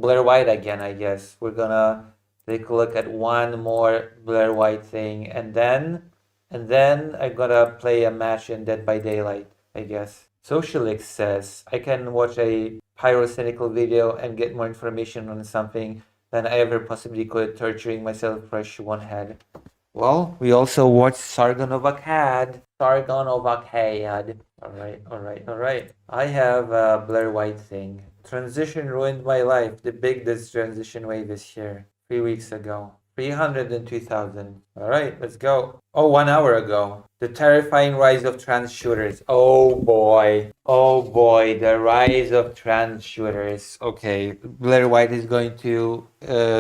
Blaire White again, I guess. We're gonna take a look at one more Blaire White thing, and then I'm gonna play a match in Dead by Daylight, I guess. Socialix says, I can watch a pyrocynical video and get more information on something than I ever possibly could, torturing myself fresh one head. Well, we also watched Sargon of Akkad. Sargon of Akkad. Alright. I have a Blaire White thing. Transition ruined my life. The biggest transition wave is here. 3 weeks ago. 302,000. Alright, let's go. Oh, 1 hour ago. The terrifying rise of trans shooters. Oh boy. Oh boy, the rise of trans shooters. Okay, Blaire White is going to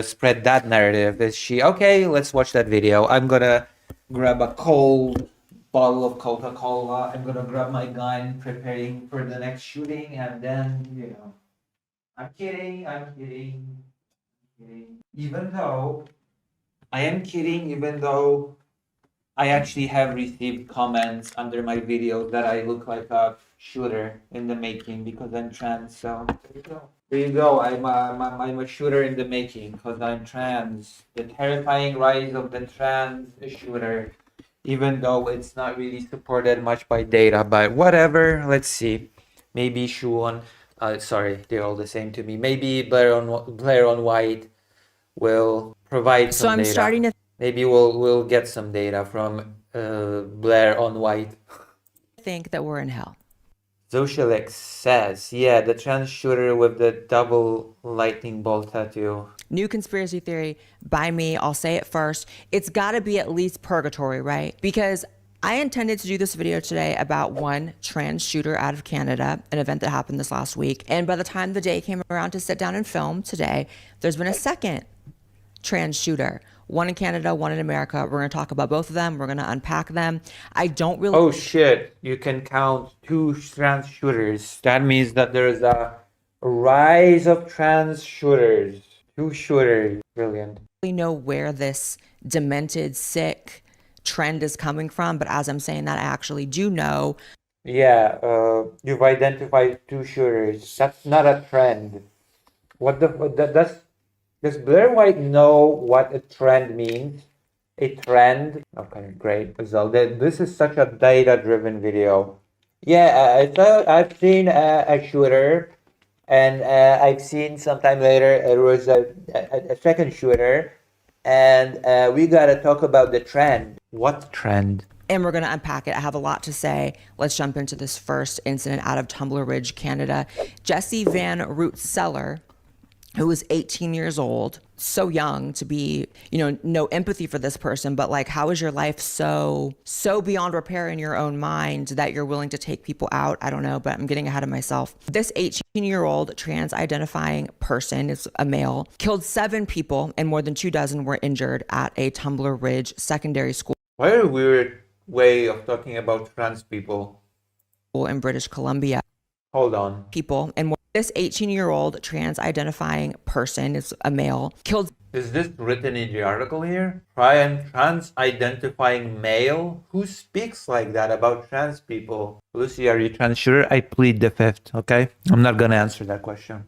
spread that narrative. Is she? Okay, let's watch that video. I'm gonna grab a cold bottle of Coca-Cola. I'm gonna grab my gun, preparing for the next shooting, and then, you know. I'm kidding. Even though I am kidding, even though I actually have received comments under my videos that I look like a shooter in the making because I'm trans. So there you go. I'm a shooter in the making because I'm trans. The terrifying rise of the trans shooter, even though it's not really supported much by data, but whatever. Let's see. Maybe Shuon. Sorry, they're all the same to me. Maybe Blaire on White will provide some data. Starting to maybe we'll get some data from Blaire on White. Think that we're in hell. Socialix says, yeah, the trans shooter with the double lightning bolt tattoo. New conspiracy theory by me. I'll say it first. It's got to be at least purgatory, right? Because I intended to do this video today about one trans shooter out of Canada, an event that happened this last week. And by the time the day came around to sit down and film today, there's been a second trans shooter. One in Canada, one in America. We're going to talk about both of them. We're going to unpack them. I don't really... Oh shit, you can count 2 trans shooters. That means that there is a rise of trans shooters. 2 shooters. Brilliant. We know where this demented, sick trend is coming from, but as I'm saying that, I actually do know. Yeah, you've identified 2 shooters. That's not a trend. Does Blaire White know what a trend means? A trend? Okay, great. So this is such a data-driven video. Yeah, I've seen a shooter, and I've seen sometime later there was a second shooter, and we gotta talk about the trend. What trend? And we're going to unpack it. I have a lot to say. Let's jump into this first incident out of Tumbler Ridge, Canada. Jesse Van Rootseller, who was 18 years old, so young to be, no empathy for this person, but like, how is your life so beyond repair in your own mind that you're willing to take people out? I don't know, but I'm getting ahead of myself. This 18-year-old trans-identifying person, is a male, killed 7 people and more than 24 were injured at a Tumbler Ridge secondary school. What a weird way of talking about trans people. In British Columbia. Hold on. People and more. This 18-year-old trans-identifying person, is a male, killed... Is this written in the article here? Trans-identifying male? Who speaks like that about trans people? Lucy, are you trans? Sure, I plead the fifth, okay? I'm not gonna answer that question.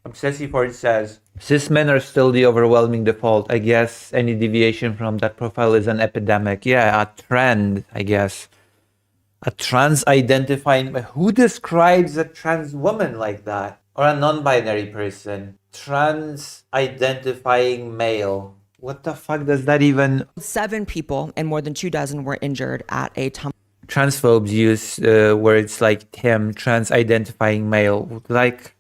Obsessive Ford says, cis men are still the overwhelming default. I guess any deviation from that profile is an epidemic. Yeah, a trend, I guess. A trans-identifying... Who describes a trans woman like that? Or a non-binary person? Trans-identifying male. What the fuck does that even... 7 people and more than 24 were injured at a... Transphobes use words like him, trans-identifying male. Like...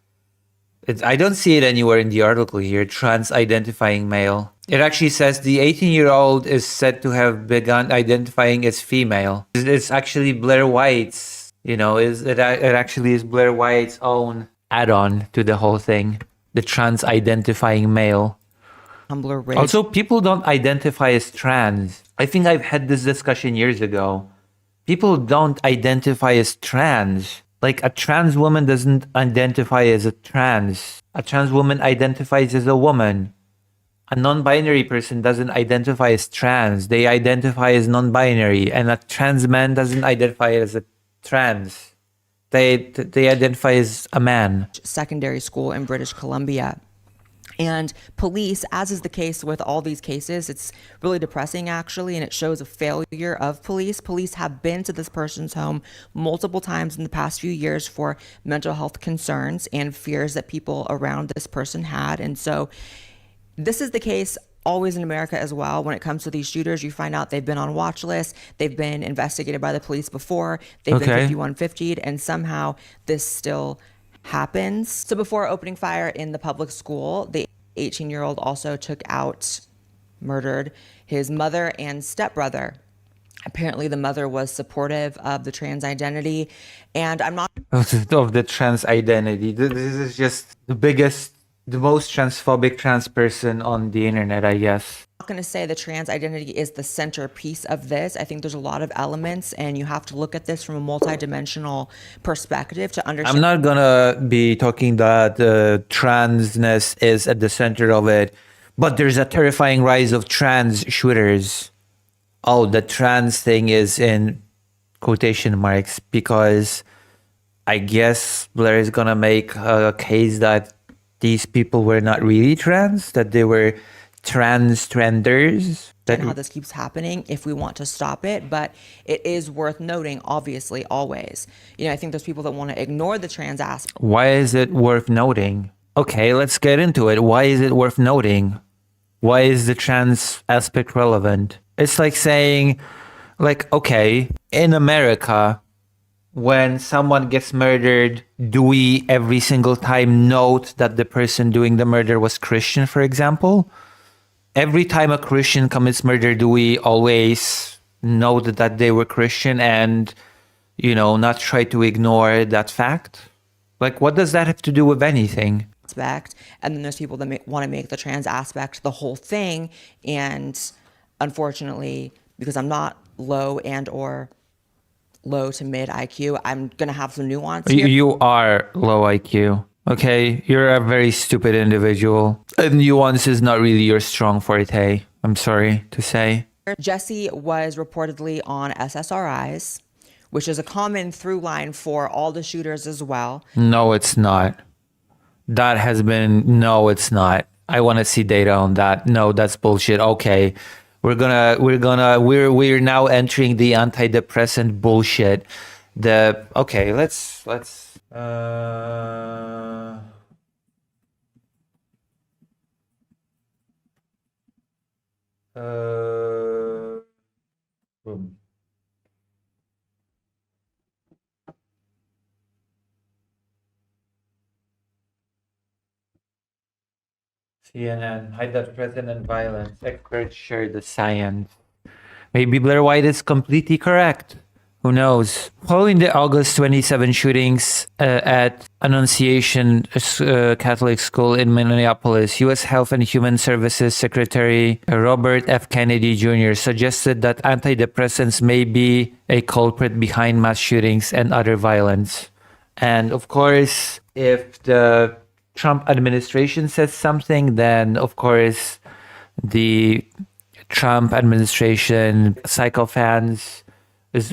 I don't see it anywhere in the article here, trans-identifying male. It actually says the 18-year-old is said to have begun identifying as female. It's actually Blaire White's, it actually is Blaire White's own add-on to the whole thing. The trans-identifying male. Also, people don't identify as trans. I think I've had this discussion years ago. People don't identify as trans. Like, a trans woman doesn't identify as a trans. A trans woman identifies as a woman. A non-binary person doesn't identify as trans. They identify as non-binary. And a trans man doesn't identify as a trans. They identify as a man. Secondary school in British Columbia. And police, as is the case with all these cases, it's really depressing actually, and it shows a failure of police. Police have been to this person's home multiple times in the past few years for mental health concerns and fears that people around this person had. And so this is the case always in America as well. When it comes to these shooters, you find out they've been on watch lists, they've been investigated by the police before, they've been 5150'd, and somehow this still happens. So before opening fire in the public school, the 18-year-old also murdered his mother and stepbrother. Apparently the mother was supportive of the trans identity, and I'm not of the trans identity. This is just the most transphobic trans person on the internet, I guess. going to say the trans identity is the centerpiece of this. I think there's a lot of elements, and you have to look at this from a multidimensional perspective to understand. I'm not gonna be talking that transness is at the center of it, but there's a terrifying rise of trans shooters. Oh, the trans thing is in quotation marks because I guess Blaire is gonna make a case that these people were not really trans, that they were transgenders. And how this keeps happening if we want to stop it, but it is worth noting, obviously, always. I think there's people that want to ignore the trans aspect. Why is it worth noting? Okay, let's get into it. Why is it worth noting? Why is the trans aspect relevant? It's like saying, okay, in America, when someone gets murdered, do we every single time note that the person doing the murder was Christian, for example? Every time a Christian commits murder, do we always note that they were Christian and, not try to ignore that fact? What does that have to do with anything? And then there's people that want to make the trans aspect the whole thing. And unfortunately, because I'm not low to mid IQ, I'm going to have some nuance here. You are low IQ. Okay, you're a very stupid individual. And nuance is not really your strong forte, I'm sorry to say. Jesse was reportedly on SSRIs, which is a common through line for all the shooters as well. No, it's not. No, it's not. I want to see data on that. No, that's bullshit. Okay. We're now entering the antidepressant bullshit. Boom. CNN, antidepressant and violence. Experts share the science. Maybe Blaire White is completely correct. Who knows? Following the August 27 shootings at Annunciation Catholic School in Minneapolis, U.S. Health and Human Services Secretary Robert F. Kennedy Jr. suggested that antidepressants may be a culprit behind mass shootings and other violence. And of course, if the Trump administration says something, then of course the Trump administration psychophans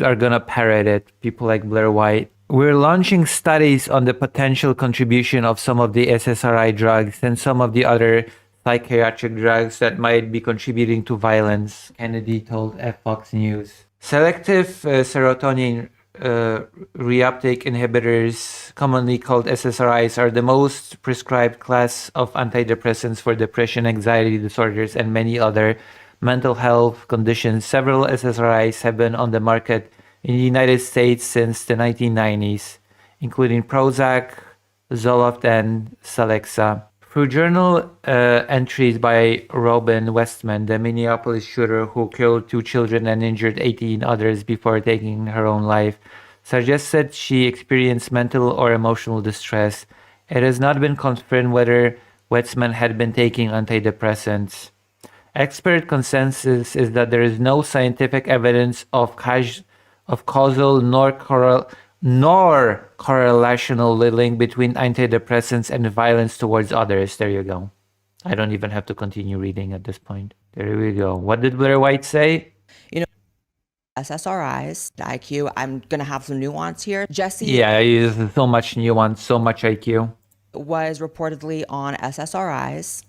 are gonna parrot it, people like Blaire White. We're launching studies on the potential contribution of some of the SSRI drugs and some of the other psychiatric drugs that might be contributing to violence, Kennedy told Fox News. Selective serotonin reuptake inhibitors, commonly called SSRIs, are the most prescribed class of antidepressants for depression, anxiety disorders, and many other mental health conditions. Several SSRIs have been on the market in the United States since the 1990s, including Prozac, Zoloft, and Celexa. Through journal entries by Robin Westman, the Minneapolis shooter who killed 2 children and injured 18 others before taking her own life, suggested she experienced mental or emotional distress. It has not been confirmed whether Westman had been taking antidepressants. Expert consensus is that there is no scientific evidence of causal nor correlational link between antidepressants and violence towards others. There you go. I don't even have to continue reading at this point. There we go. What did Blaire White say? SSRIs, IQ. I'm going to have some nuance here. Jesse. Yeah, so much nuance, so much IQ. Was reportedly on SSRIs.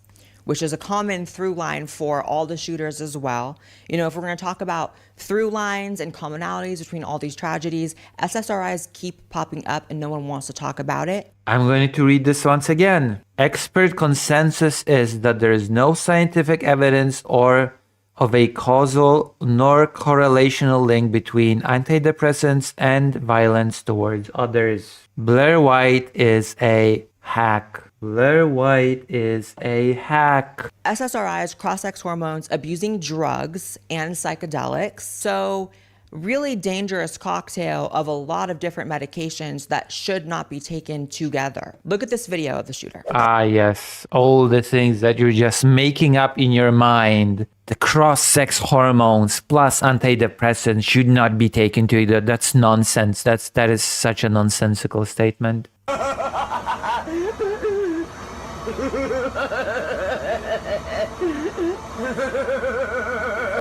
which is a common through line for all the shooters as well. You know, if we're going to talk about through lines and commonalities between all these tragedies, SSRIs keep popping up and no one wants to talk about it. I'm going to read this once again. Expert consensus is that there is no scientific evidence or of a causal nor correlational link between antidepressants and violence towards others. Blaire White is a hack. Blaire White is a hack. SSRIs, cross-sex hormones, abusing drugs and psychedelics. So really dangerous cocktail of a lot of different medications that should not be taken together. Look at this video of the shooter. Ah, yes. All the things that you're just making up in your mind. The cross-sex hormones plus antidepressants should not be taken together. That's nonsense. That is such a nonsensical statement.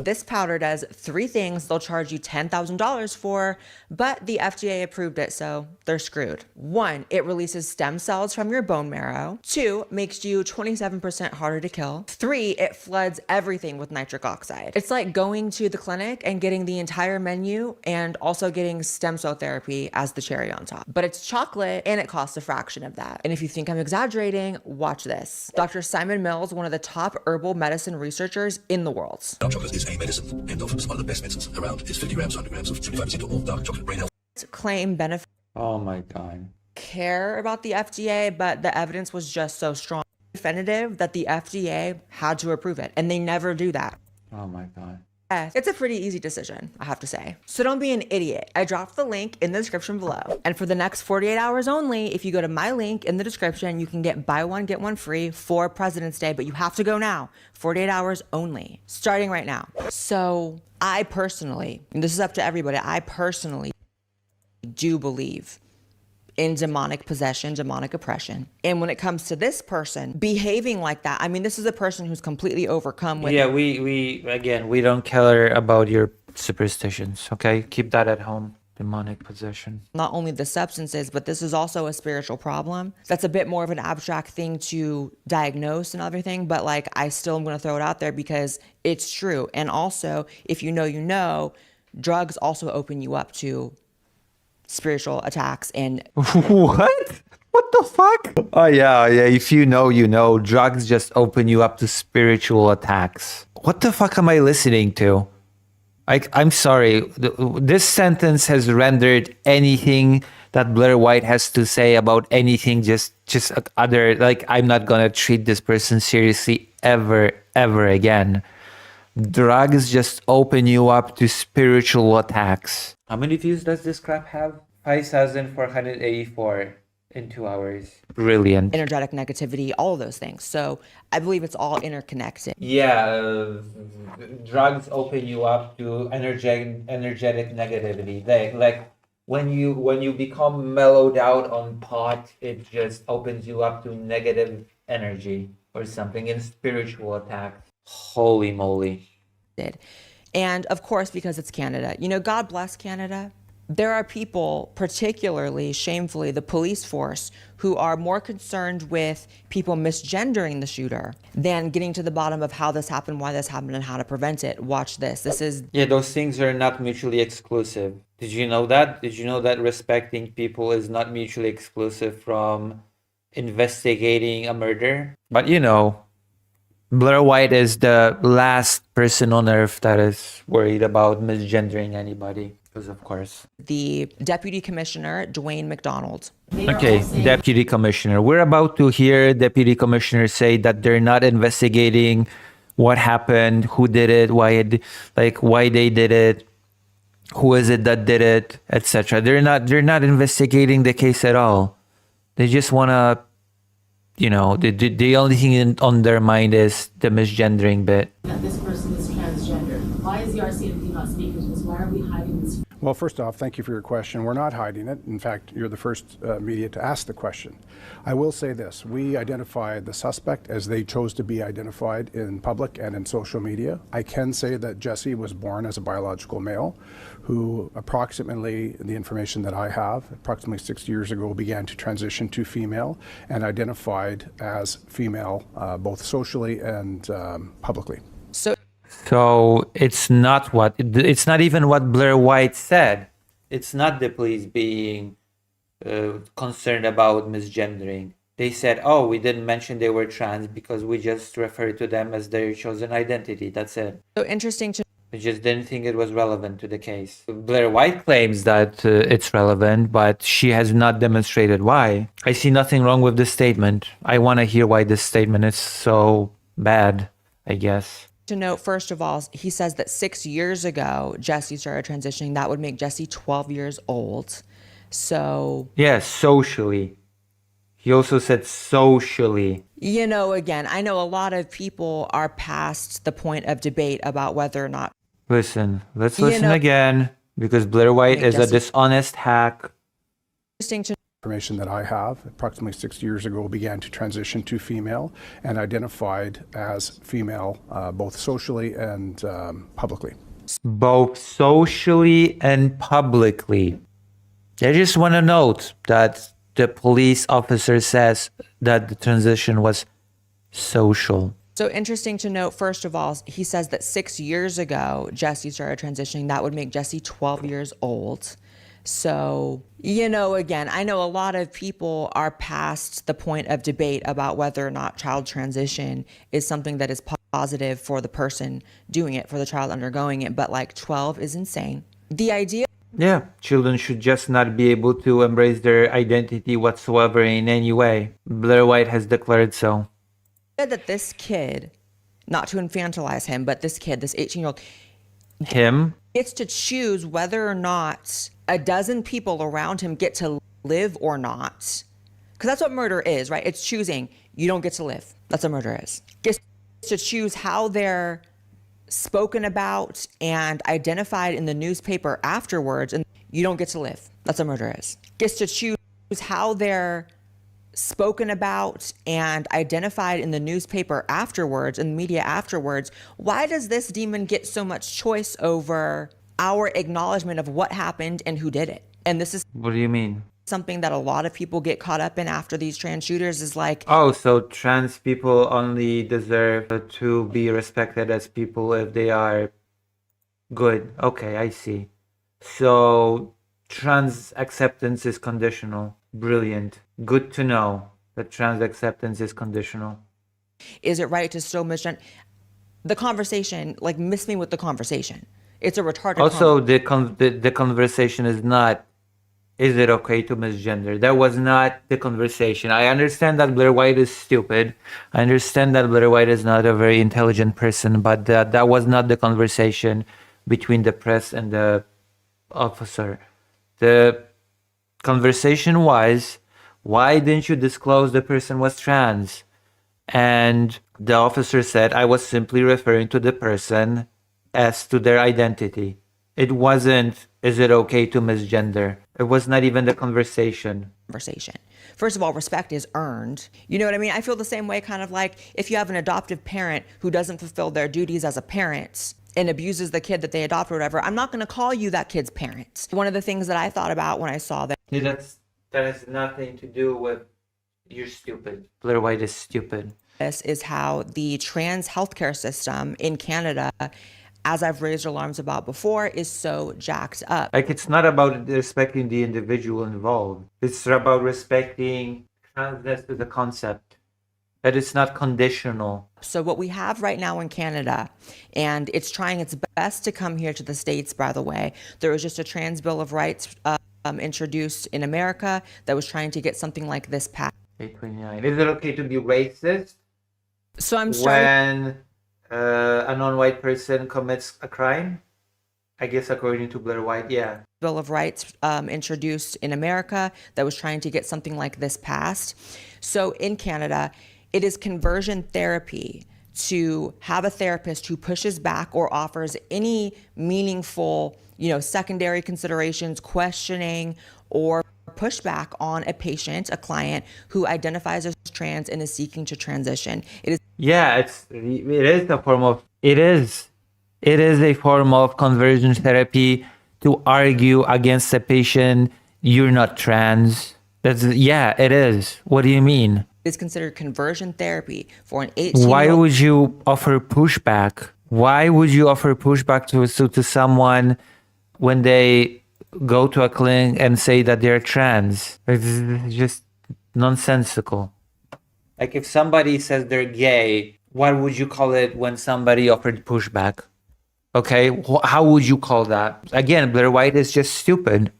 This powder does 3 things they'll charge you $10,000 for, but the FDA approved it, so they're screwed. 1, it releases stem cells from your bone marrow. 2, makes you 27% harder to kill. 3, it floods everything with nitric oxide. It's like going to the clinic and getting the entire menu and also getting stem cell therapy as the cherry on top. But it's chocolate and it costs a fraction of that. And if you think I'm exaggerating, watch this. Dr. Simon Mills, one of the top herbal medicine researchers in the world. Dark chocolate is a medicine and offers one of the best medicines around. It's 50 grams, 100 grams of 75% or more dark chocolate brain health. Claim benefit. Oh my God. Care about the FDA, but the evidence was just so strong, definitive that the FDA had to approve it, and they never do that. Oh my God. It's a pretty easy decision, I have to say. So don't be an idiot. I dropped the link in the description below. And for the next 48 hours only, if you go to my link in the description, you can get buy one, get one free for President's Day, but you have to go now. 48 hours only, starting right now. So I personally, and this is up to everybody, I personally do believe in demonic possession, demonic oppression. And when it comes to this person behaving like that, I mean, this is a person who's completely overcome with... Yeah, we don't care about your superstitions, okay? Keep that at home. Demonic possession. Not only the substances, but this is also a spiritual problem. That's a bit more of an abstract thing to diagnose and everything, but like, I still am gonna throw it out there because it's true. And also, if you know, drugs also open you up to spiritual attacks and... What? What the fuck? Oh yeah, if you know, drugs just open you up to spiritual attacks. What the fuck am I listening to? I'm sorry, this sentence has rendered anything that Blaire White has to say about anything just other, like, I'm not gonna treat this person seriously ever again. Drugs just open you up to spiritual attacks. How many views does this crap have? 5,484 in 2 hours. Brilliant. Energetic negativity, all of those things. So I believe it's all interconnected. Yeah, drugs open you up to energetic negativity. Like when you become mellowed out on pot, it just opens you up to negative energy or something in spiritual attacks. Holy moly. And of course, because it's Canada, God bless Canada. There are people, particularly shamefully, the police force, who are more concerned with people misgendering the shooter than getting to the bottom of how this happened, why this happened, and how to prevent it. Watch this. Yeah, those things are not mutually exclusive. Did you know that? Did you know that respecting people is not mutually exclusive from investigating a murder? But Blaire White is the last person on earth that is worried about misgendering anybody. Because of course. The Deputy Commissioner, Dwayne McDonald. Okay, Deputy Commissioner. We're about to hear Deputy Commissioner say that they're not investigating what happened, who did it, why they did it, who is it that did it, etc. They're not investigating the case at all. They just wanna, the only thing on their mind is the misgendering bit. That this person is transgender. Why is the RCMP not speaking to this? Why are we hiding this? Well, first off, thank you for your question. We're not hiding it. In fact, you're the first media to ask the question. I will say this. We identified the suspect as they chose to be identified in public and in social media. I can say that Jesse was born as a biological male who approximately, the information that I have, approximately 6 years ago began to transition to female and identified as female both socially and publicly. So it's not even what Blaire White said. It's not the police being concerned about misgendering. They said, oh, we didn't mention they were trans because we just referred to them as their chosen identity. That's it. So interesting to We just didn't think it was relevant to the case. Blaire White claims that it's relevant, but she has not demonstrated why. I see nothing wrong with this statement. I want to hear why this statement is so bad, I guess. note, first of all, he says that 6 years ago, Jesse started transitioning. That would make Jesse 12 years old. So, Yeah, socially. He also said socially. you know, again, I know a lot of people are past the point of debate about whether or not. Listen, let's You listen know- again, because Blaire White is a Jesse- dishonest hack. Interesting to Information that I have, approximately 6 years ago, began to transition to female and identified as female both socially and publicly. Both socially and publicly. I just want to note that the police officer says that the transition was social. So interesting to note, first of all, he says that 6 years ago, Jesse started transitioning. That would make Jesse 12 years old. So, you know, again, I know a lot of people are past the point of debate about whether or not child transition is something that is positive for the person doing it, for the child undergoing it. But like 12 is insane. The idea Yeah, children should just not be able to embrace their identity whatsoever in any way. Blaire White has declared so. that this kid, not to infantilize him, but this kid, this 18-year-old, Him? gets to choose whether or not a dozen people around him get to live or not. Because that's what murder is, right? It's choosing. You don't get to live. That's what murder is. Gets to choose how they're spoken about and identified in the newspaper afterwards, and you don't get to live. That's what murder is. Gets to choose how they're spoken about and identified in the newspaper afterwards and the media afterwards. Why does this demon get so much choice over our acknowledgement of what happened and who did it? And this is What do you mean? something that a lot of people get caught up in after these trans shooters is like, Oh, so trans people only deserve to be respected as people if they are good. Okay, I see. So trans acceptance is conditional. Brilliant. Good to know that trans acceptance is conditional. is it right to still misgender? The conversation, like, miss me with the conversation. It's a retarded Also, the conversation is not, is it okay to misgender? That was not the conversation. I understand that Blaire White is stupid. I understand that Blaire White is not a very intelligent person, but that was not the conversation between the press and the officer. The conversation was, why didn't you disclose the person was trans? And the officer said, I was simply referring to the person as to their identity. It wasn't, is it okay to misgender? It was not even the conversation. conversation. First of all, respect is earned. You know what I mean? I feel the same way, kind of like if you have an adoptive parent who doesn't fulfill their duties as a parent and abuses the kid that they adopt or whatever, I'm not going to call you that kid's parent. One of the things that I thought about when I saw that That has nothing to do with you're stupid. Blaire White is stupid. this is how the trans healthcare system in Canada, as I've raised alarms about before, is so jacked up. Like, it's not about respecting the individual involved. It's about respecting transness to the concept. That it's not conditional. So what we have right now in Canada, and it's trying its best to come here to the States, by the way, there was just a trans bill of rights introduced in America that was trying to get something like this passed. 829. Is it okay to be racist So I'm starting. when a non-white person commits a crime? I guess according to Blaire White, yeah. Bill of Rights introduced in America that was trying to get something like this passed. So in Canada, it is conversion therapy to have a therapist who pushes back or offers any meaningful, secondary considerations, questioning, or pushback on a patient, a client who identifies as trans and is seeking to transition. Yeah, it is a form of a form of conversion therapy to argue against a patient, you're not trans. It is. What do you mean? It's considered conversion therapy for an 18-year-old. Why would you offer pushback? Why would you offer pushback to someone when they go to a clinic and say that they're trans? It's just nonsensical. Like if somebody says they're gay, what would you call it when somebody offered pushback? Okay, how would you call that? Again, Blaire White is just stupid.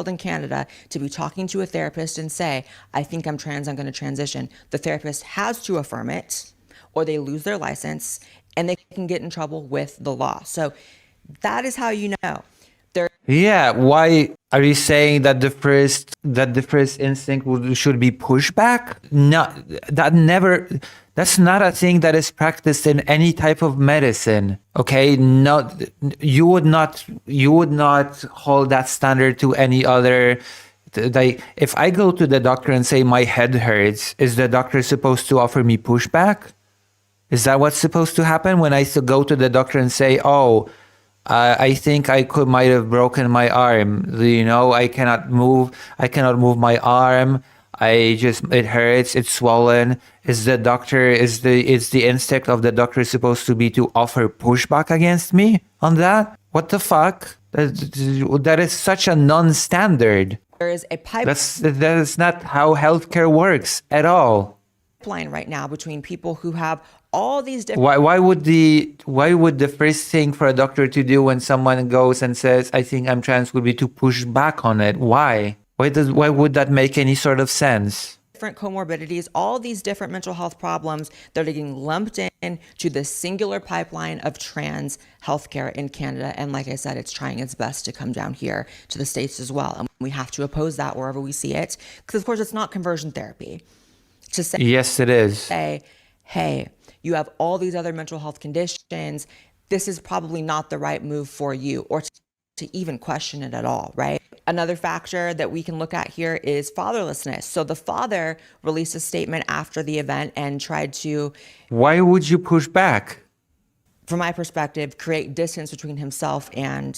In Canada to be talking to a therapist and say, I think I'm trans, I'm going to transition. The therapist has to affirm it or they lose their license and they can get in trouble with the law. So that is how you know. Yeah, why are you saying that the first instinct should be pushback? No, that's not a thing that is practiced in any type of medicine. Okay, no, you would not hold that standard to any other. Like, if I go to the doctor and say my head hurts, is the doctor supposed to offer me pushback? Is that what's supposed to happen when I go to the doctor and say, oh, I think I might have broken my arm. I cannot move my arm. It hurts. It's swollen. Is the instinct of the doctor supposed to be to offer pushback against me on that? What the fuck? That is such a non-standard. There is a That is not how healthcare works at all. Pipeline right now between people who have all these different. Why would the first thing for a doctor to do when someone goes and says, I think I'm trans, would be to push back on it? Why would that make any sort of sense? Different comorbidities, all these different mental health problems that are getting lumped in to the singular pipeline of trans healthcare in Canada. And like I said, it's trying its best to come down here to the States as well. And we have to oppose that wherever we see it. Because of course it's not conversion therapy. To say, yes, it is. Say, hey, you have all these other mental health conditions. This is probably not the right move for you, or to even question it at all, right? Another factor that we can look at here is fatherlessness. So the father released a statement after the event and tried to... Why would you push back? From my perspective, create distance between himself and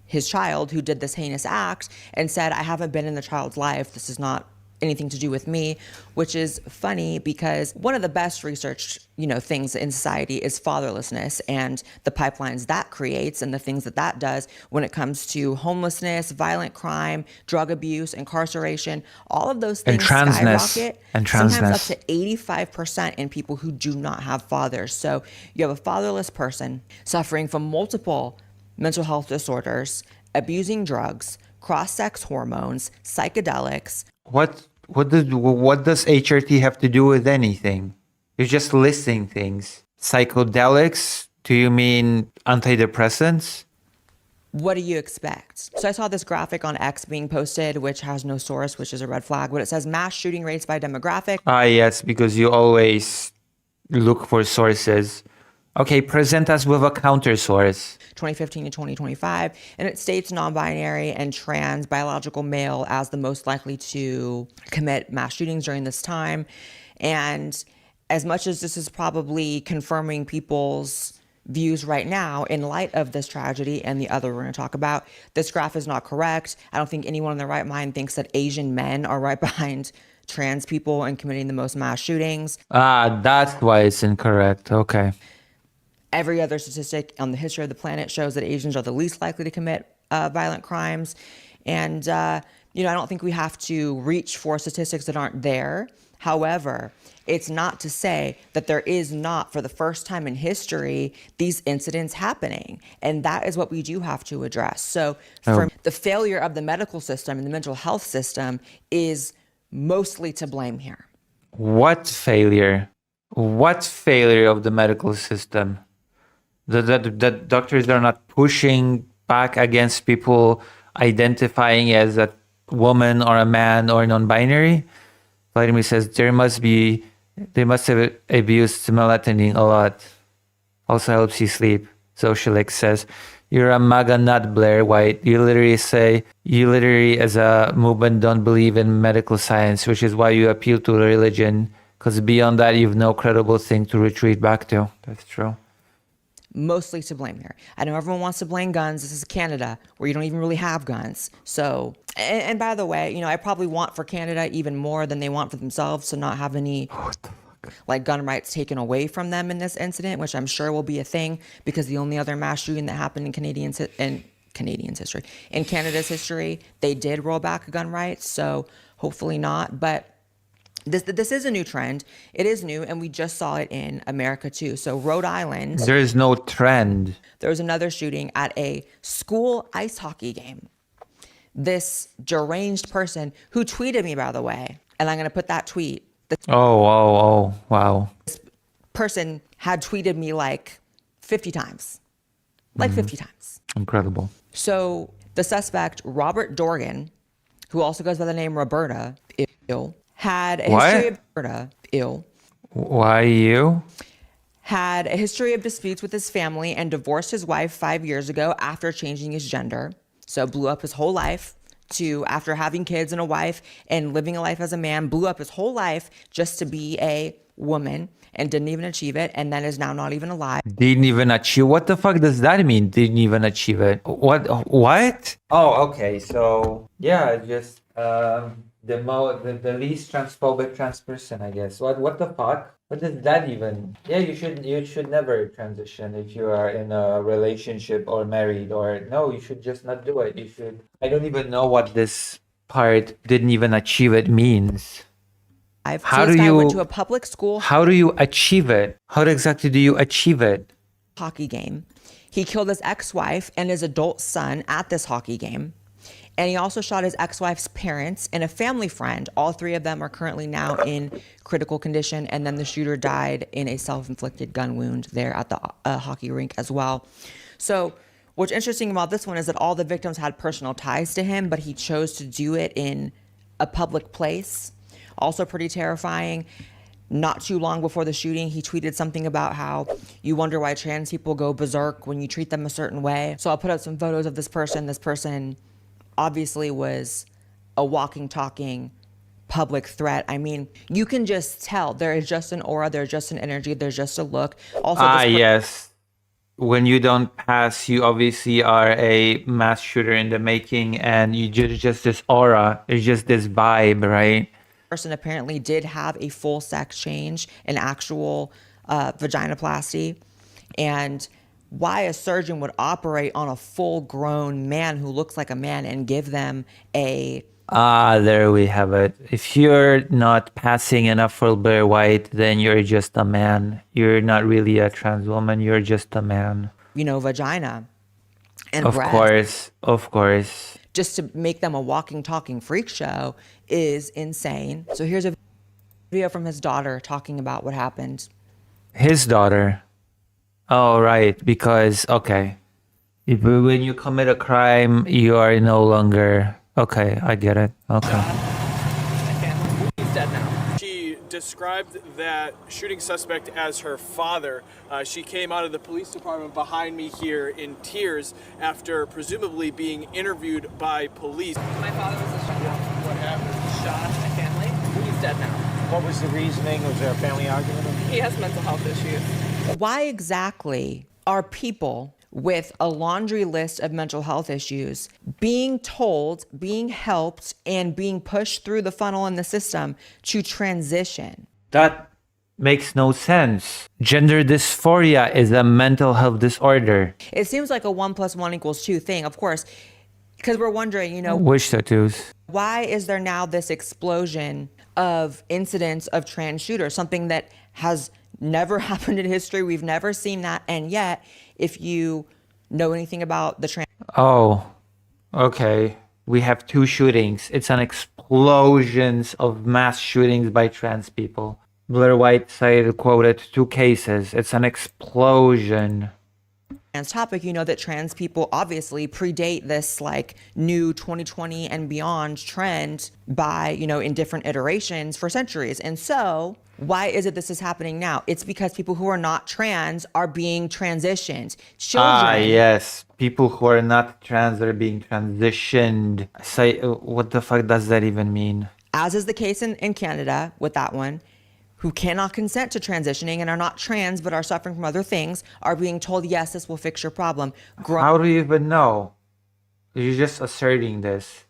his child who did this heinous act and said, I haven't been in the child's life. This is not anything to do with me, which is funny because one of the best researched, things in society is fatherlessness and the pipelines that creates and the things that does when it comes to homelessness, violent crime, drug abuse, incarceration, all of those things skyrocket, sometimes up to 85% in people who do not have fathers. So you have a fatherless person suffering from multiple mental health disorders, abusing drugs, cross-sex hormones, psychedelics. What does HRT have to do with anything? You're just listing things. Psychedelics? Do you mean antidepressants? What do you expect? So I saw this graphic on X being posted, which has no source, which is a red flag, but it says mass shooting rates by demographic. Yes, because you always look for sources. Okay, present us with a counter source. 2015 to 2025, and it states non-binary and trans biological male as the most likely to commit mass shootings during this time. And as much as this is probably confirming people's views right now, in light of this tragedy and the other we're going to talk about, this graph is not correct. I don't think anyone in their right mind thinks that Asian men are right behind trans people in committing the most mass shootings. That's why it's incorrect. Okay. Every other statistic on the history of the planet shows that Asians are the least likely to commit violent crimes. And, I don't think we have to reach for statistics that aren't there. However, it's not to say that there is not, for the first time in history, these incidents happening. And that is what we do have to address. So for the failure of the medical system and the mental health system is mostly to blame here. What failure? What failure of the medical system? The doctors are not pushing back against people identifying as a woman or a man or non-binary. Vladimir says there must be They must have abused melatonin a lot. Also helps you sleep. Socialix says, you're a MAGA nut, Blaire White. You literally as a movement don't believe in medical science, which is why you appeal to religion. Because beyond that, you've no credible thing to retreat back to. That's true. Mostly to blame here. I know everyone wants to blame guns. This is Canada, where you don't even really have guns. So, and by the way, you know, I probably want for Canada even more than they want for themselves to not have any like gun rights taken away from them in this incident, which I'm sure will be a thing, because the only other mass shooting that happened in Canada's history, they did roll back gun rights. So hopefully not. But this is a new trend. It is new, and we just saw it in America too. So Rhode Island, There is no trend. there was another shooting at a school ice hockey game. This deranged person who tweeted me, by the way, and I'm going to put that tweet. The Oh, wow. person had tweeted me like 50 times. Like 50 times. Incredible. So the suspect, Robert Dorgan, who also goes by the name Roberta, had a What? history of Why you? had a history of disputes with his family and divorced his wife 5 years ago after changing his gender. So blew up his whole life to, after having kids and a wife and living a life as a man, blew up his whole life just to be a woman and didn't even achieve it, and then is now not even alive. Didn't even achieve. What the fuck does that mean? Didn't even achieve it. What? Oh, okay. So yeah, just the least transphobic trans person, I guess. What the fuck? What does that even? Yeah, you should never transition if you are in a relationship or married, or no, you should just not do it. You should. I don't even know what this part "didn't even achieve it" means. So this guy went to a public school How do you achieve it? How exactly do you achieve it? hockey game. He killed his ex-wife and his adult son at this hockey game. And he also shot his ex-wife's parents and a family friend. All three of them are currently now in critical condition. And then the shooter died in a self-inflicted gun wound there at the hockey rink as well. So what's interesting about this one is that all the victims had personal ties to him, but he chose to do it in a public place. Also pretty terrifying. Not too long before the shooting, he tweeted something about how you wonder why trans people go berserk when you treat them a certain way. So I'll put up some photos of this person. This person obviously was a walking, talking public threat. I mean, you can just tell there is just an aura, there's just an energy, there's just a look. Also, Yes. When you don't pass, you obviously are a mass shooter in the making, and you just this aura. It's just this vibe, right? Person apparently did have a full sex change, an actual vaginoplasty, and why a surgeon would operate on a full-grown man who looks like a man and give them a There we have it. If you're not passing enough for Blaire White, then you're just a man. You're not really a trans woman. You're just a man. Vagina and Of breast. course. Just to make them a walking, talking freak show is insane. So here's a video from his daughter talking about what happened. His daughter. Oh, right. Because, okay. When you commit a crime, you are no longer... Okay, I get it. Okay. He's dead now. She described that shooting suspect as her father. She came out of the police department behind me here in tears after presumably being interviewed by police. My father was a shot. What happened? Shot at my family. He's dead now. What was the reasoning? Was there a family argument? He has mental health issues. Why exactly are people with a laundry list of mental health issues being told, being helped, and being pushed through the funnel in the system to transition? That makes no sense. Gender dysphoria is a mental health disorder. It seems like a 1 + 1 = 2 thing, of course, because we're wondering, Wish tattoos. why is there now this explosion of incidents of trans shooters, something that has never happened in history? We've never seen that. And yet, if you know anything about the trans... Oh, okay. We have 2 shootings. It's an explosion of mass shootings by trans people. Blaire White cited, quoted 2 cases. It's an explosion. trans topic, you know that trans people obviously predate this like new 2020 and beyond trend by, you know, in different iterations for centuries. And so why is it this is happening now? It's because people who are not trans are being transitioned. Children. Yes. People who are not trans are being transitioned. Say, what the fuck does that even mean? As is the case in Canada with that one, who cannot consent to transitioning and are not trans but are suffering from other things, are being told, yes, this will fix your problem. How do you even know? You're just asserting this.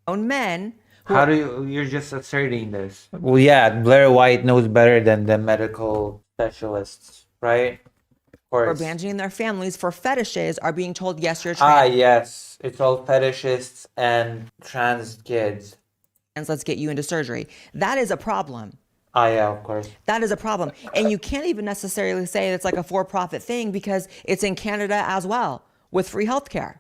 Grown men How do you're just asserting this? Well, yeah, Blaire White knows better than the medical specialists, right? Of who are course. abandoning their families for fetishes are being told, yes, you're trans. Yes. It's all fetishists and trans kids. Let's get you into surgery. That is a problem. Yeah, of course. That is a problem. And you can't even necessarily say it's like a for-profit thing because it's in Canada as well with free healthcare.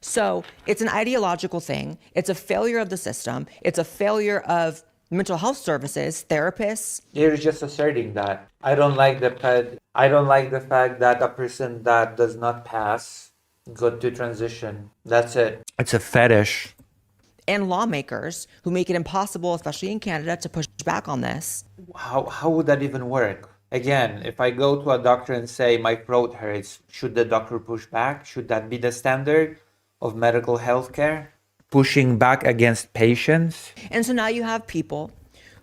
So it's an ideological thing. It's a failure of the system. It's a failure of mental health services, therapists. You're just asserting that. I don't like the fact that a person that does not pass go to transition. That's it. It's a fetish. And lawmakers who make it impossible, especially in Canada, to push back on this. How would that even work? Again, if I go to a doctor and say my throat hurts, should the doctor push back? Should that be the standard of medical health care? Pushing back against patients? And so now you have people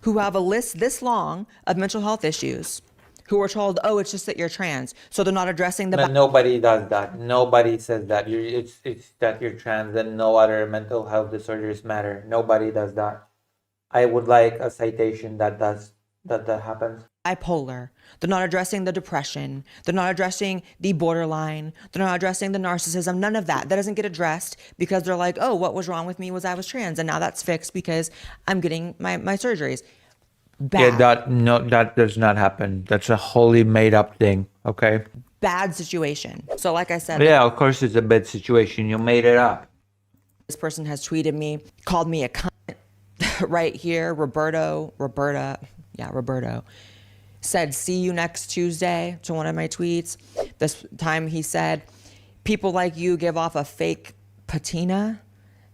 who have a list this long of mental health issues who are told, oh, it's just that you're trans. So they're not addressing the... But nobody does that. Nobody says that. It's that you're trans and no other mental health disorders matter. Nobody does that. I would like a citation that happens. Bipolar. They're not addressing the depression. They're not addressing the borderline. They're not addressing the narcissism. None of that. That doesn't get addressed because they're like, oh, what was wrong with me was I was trans. And now that's fixed because I'm getting my surgeries. Bad. Yeah, that does not happen. That's a wholly made up thing, okay? Bad situation. So like I said, Yeah, of course it's a bad situation. You made it up. this person has tweeted me, called me a cunt right here. Roberto said, see you next Tuesday to one of my tweets. This time he said, people like you give off a fake patina,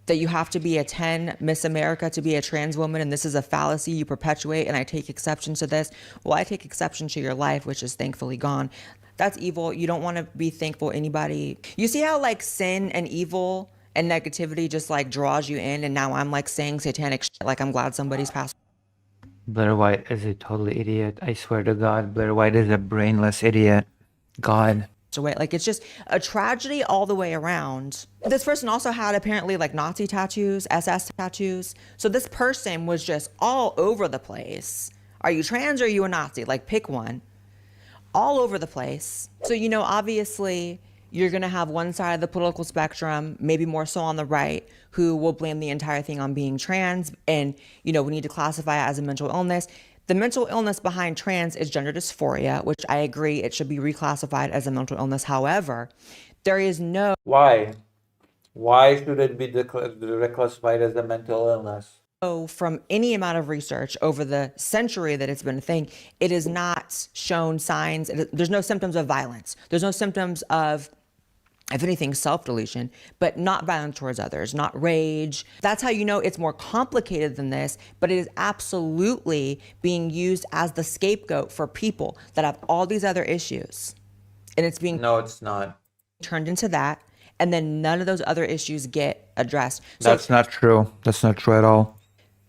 that you have to be a 10 Miss America to be a trans woman, and this is a fallacy you perpetuate, and I take exception to this. Well, I take exception to your life, which is thankfully gone. That's evil. You don't want to be thankful anybody. You see how like sin and evil and negativity just like draws you in, and now I'm like saying satanic shit like I'm glad somebody's passed. Blaire White is a total idiot. I swear to God, Blaire White is a brainless idiot. God. Away. Like it's just a tragedy all the way around. This person also had apparently like Nazi tattoos, SS tattoos. So this person was just all over the place. Are you trans or are you a Nazi? Like pick one. All over the place. So, you know, obviously you're going to have one side of the political spectrum, maybe more so on the right, who will blame the entire thing on being trans. And, you know, we need to classify it as a mental illness. The mental illness behind trans is gender dysphoria, which I agree it should be reclassified as a mental illness. However, there is no... Why? Why should it be reclassified as a mental illness? From any amount of research over the century that it's been a thing, it is not shown signs. There's no symptoms of violence. There's no symptoms of, if anything, self-delusion, but not violence towards others, not rage. That's how you know it's more complicated than this, but it is absolutely being used as the scapegoat for people that have all these other issues. And it's being... No, it's not. ...turned into that, and then none of those other issues get addressed. So that's not true. That's not true at all.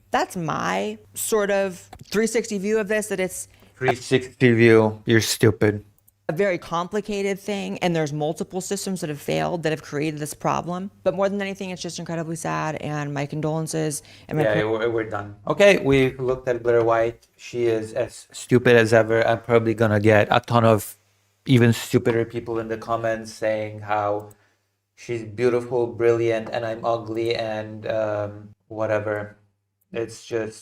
That's my sort of 360 view of this, that it's... 360 view. You're stupid. A very complicated thing, and there's multiple systems that have failed that have created this problem. But more than anything, it's just incredibly sad, and my condolences. And we're done. Okay, we looked at Blaire White. She is as stupid as ever. I'm probably gonna get a ton of even stupider people in the comments saying how she's beautiful, brilliant, and I'm ugly, and whatever. It's just